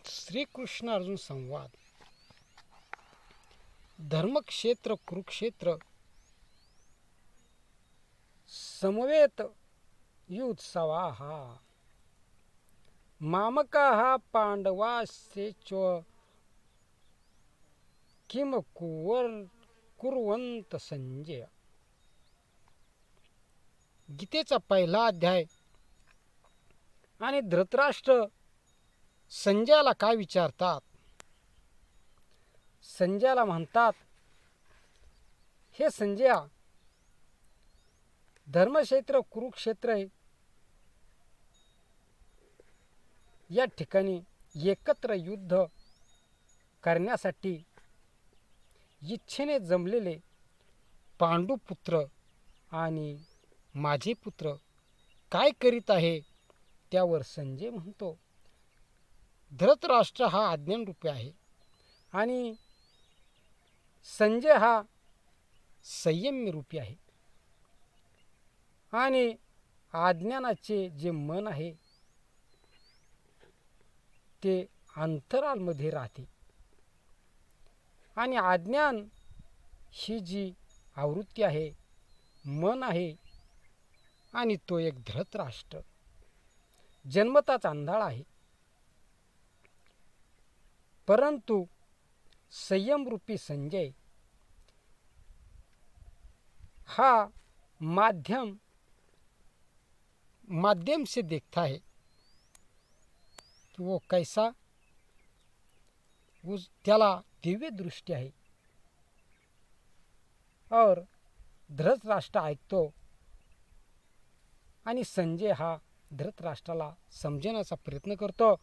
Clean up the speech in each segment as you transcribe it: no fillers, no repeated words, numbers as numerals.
श्रीकृष्ण अर्जुन संवाद. धर्मक्षेत्र कुरुक्षेत्र समवेत युत्सवाः मामकाः पांडवाश्चैव किम कुर्वन्त संजय. गीतेचा पहिला अध्याय. आणि धृतराष्ट्र संजयाला काय विचारतात. संजयाला म्हणतात, हे संजया, धर्मक्षेत्र कुरुक्षेत्र या ठिकाणी एकत्र युद्ध करण्यासाठी इच्छेने जमलेले पांडुपुत्र आणि माझे पुत्र काय करीत आहे. त्यावर संजय म्हणतो, धृतराष्ट्र हा आज्ञानरूपी आहे आणि संजय हा संयमी रूपी आहे आणि अज्ञानाचे जे मन आहे ते अंतराळमध्ये राहते आणि अज्ञान ही जी आवृत्ती आहे, मन आहे, आणि तो एक धृतराष्ट्र जन्मताच अंधाळ आहे. परंतु संयमरूपी संजय हा माध्यम से देखता है कि वो कैसा, त्याला दिव्य दृष्टी आहे. और धृतराष्ट्र ऐकतो आणि संजय हा धृतराष्ट्राला समजण्याचा प्रयत्न करतो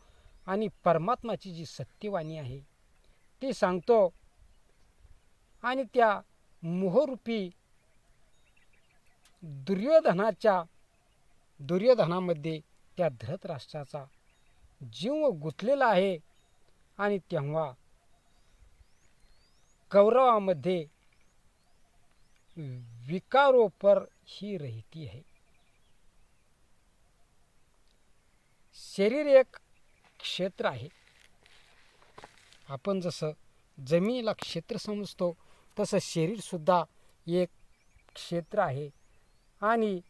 आणि परमात्माची जी सत्यवाणी आहे ती सांगतो आणि त्या मोहरूपी दुर्योधनामध्ये त्या धृतराष्ट्राचा जीव गुंतलेला आहे. आणि तेव्हा कौरवामध्ये विकारों पर ही रहती है. शरीर एक क्षेत्र आहे. आपण जसं जमिनीला क्षेत्र समजतो तसं शरीर सुद्धा एक क्षेत्र आहे. आणि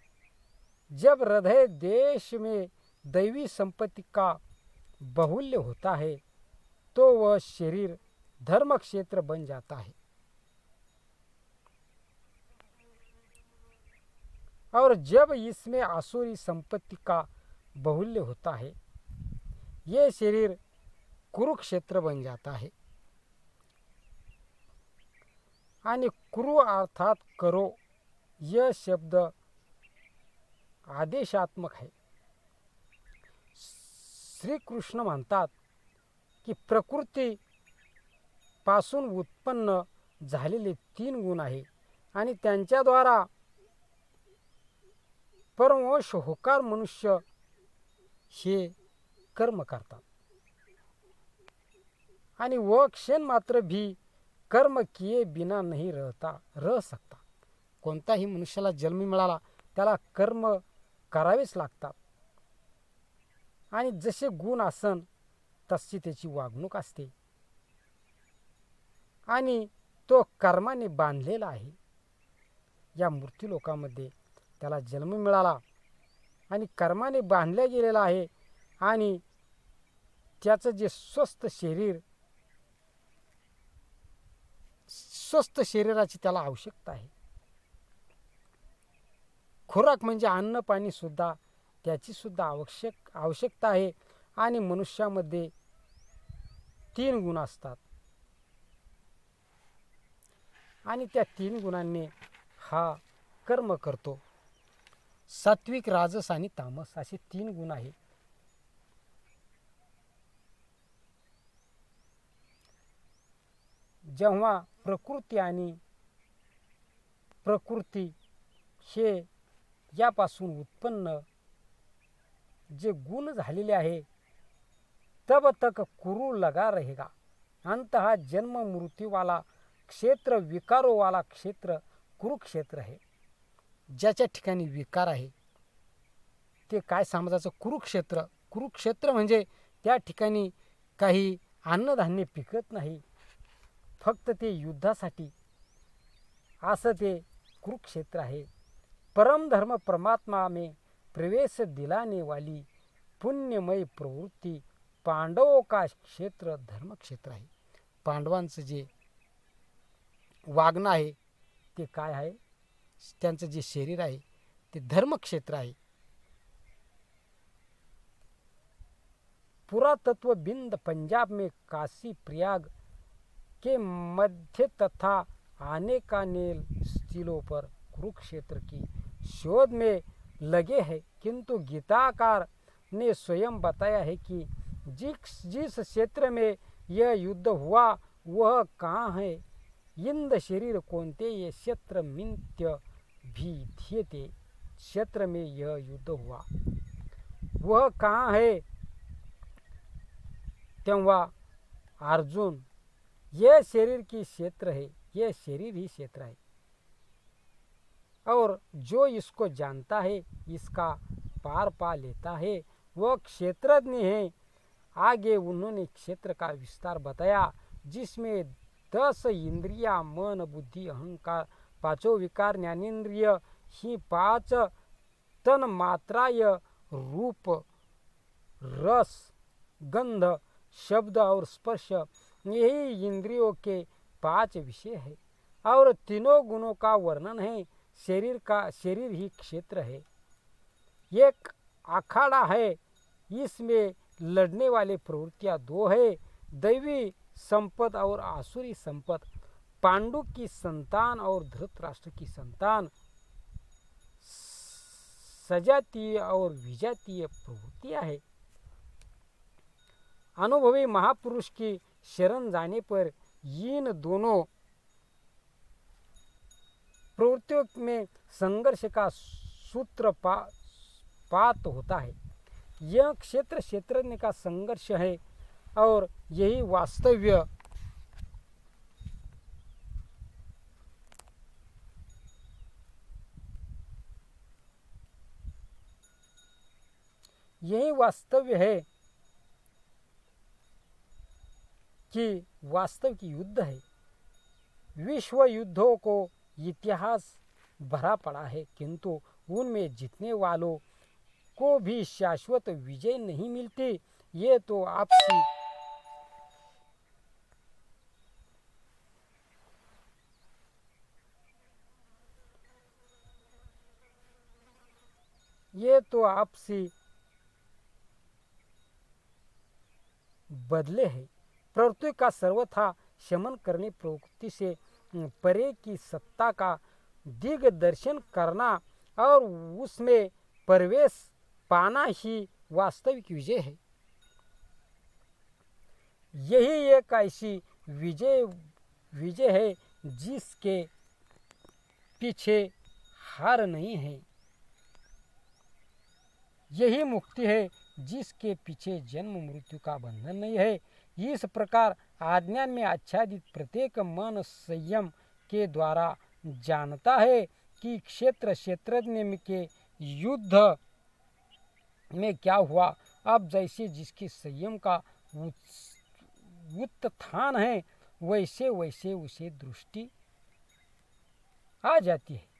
जब हृदय देश में दैवी संपत्ति का बाहुल्य होता है तो वह शरीर धर्म क्षेत्र बन जाता है. और जब इसमें आसुरी संपत्ति का बाहुल्य होता है ये शरीर कुरुक्षेत्र बन जाता है. आणि कुरु अर्थात करो यह शब्द आदेशात्मक है. श्री कृष्ण म्हणतात की प्रकृती पासून उत्पन्न झालेले 3 गुण आहे आणि त्यांच्याद्वारा परमवश होकार मनुष्य हे कर्म करतात. आणि वह क्षण मात्र भी कर्म किए बिना नहीं रह सकता. कोणताही मनुष्याला जन्म मिळाला त्याला कर्म करावेच लागतात. आणि जसे गुण असन तशी त्याची वागणूक असते. आणि तो कर्माने बांधलेला आहे. या मृत्यू लोकामध्ये त्याला जन्म मिळाला आणि कर्माने बांधल्या गेलेला आहे. आणि त्याचं जे स्वस्थ शरीराची त्याला आवश्यकता आहे. खुराक म्हणजे अन्न पाणी सुद्धा त्याची सुद्धा आवश्यकता आहे. आणि मनुष्यामध्ये 3 गुण असतात आणि त्या 3 गुणांनी हा कर्म करतो. सात्विक, राजस आणि तामस असे 3 गुण आहेत. जेव्हा प्रकृती आणि प्रकृती हे यापासून उत्पन्न जे गुण झालेले आहे तब तक कुरु लगा रहेगा. अंत हा जन्म मृत्यू वाला क्षेत्र, विकारो वाला क्षेत्र कुरुक्षेत्र आहे. ज्याच्या ठिकाणी विकार आहे ते काय समजायचं, कुरुक्षेत्र. कुरुक्षेत्र म्हणजे त्या ठिकाणी काही अन्नधान्य पिकत नाही, फक्त ते युद्धासाठी. असं ते कुरुक्षेत्र आहे. परम धर्म परमात्मा में प्रवेश दिलाने वाली पुण्यमय प्रवृत्ती पांडवों का क्षेत्र धर्म क्षेत्र आहे. पांडवांचं जे वागणं आहे ते काय आहे, त्यांचं जे शरीर आहे ते धर्मक्षेत्र आहे. पुरातत्व बिंद पंजाब में काशी प्रयाग के मध्य तथा अनेकानेक स्थलों पर कुरुक्षेत्र की शोध में लगे हैं, किंतु गीताकार ने स्वयं बताया है कि जिस क्षेत्र में यह युद्ध हुआ वह कहाँ है. इंद शरीर कोणते ये क्षेत्र मिंत्य भी थे. क्षेत्र में यह युद्ध हुआ वह कहाँ है. तेव्हा अर्जुन, यह शरीर की क्षेत्र है, यह शरीर ही क्षेत्र है, और जो इसको जानता है इसका पार पा लेता है वह क्षेत्रज्ञ है. आगे उन्होंने क्षेत्र का विस्तार बताया जिसमें 10 इंद्रिया मन बुद्धि अहंकार, पांचों विकार ज्ञानेन्द्रिय ही 5 तन मात्राय रूप रस गंध शब्द और स्पर्श, यही इंद्रियों के 5 विषय है और तीनों गुणों का वर्णन है. शरीर ही क्षेत्र है. एक अखाड़ा है, इसमें लड़ने वाले प्रवृत्तियां 2 है, दैवी संपद और आसुरी संपद. पांडु की संतान और धृतराष्ट्र की संतान सजातीय और विजातीय प्रवृत्तियां है. अनुभवी महापुरुष की शरण जाने पर इन दोनों प्रवृत्तियों में संघर्ष का सूत्रपात होता है. यह क्षेत्रज्ञ का संघर्ष है और यही वास्तव्य है कि वास्तविक युद्ध है. विश्व युद्धों को इतिहास भरा पड़ा है, किंतु उनमें जीतने वालों को भी शाश्वत विजय नहीं मिलती. ये तो आपसी बदले है. प्रवृत्ति का सर्वथा शमन करने, प्रवृत्ति से परे की सत्ता का दिग्दर्शन करना और उसमें प्रवेश पाना ही वास्तविक विजय है. यही एक ऐसी विजय है जिसके पीछे हार नहीं है. यही मुक्ति है जिसके पीछे जन्म मृत्यु का बंधन नहीं है. इस प्रकार आज्ञा में आच्छादित प्रत्येक मन संयम के द्वारा जानता है कि क्षेत्रज्ञ के युद्ध में क्या हुआ. अब जैसे जिसके संयम का उत्थान है वैसे उसे दृष्टि आ जाती है.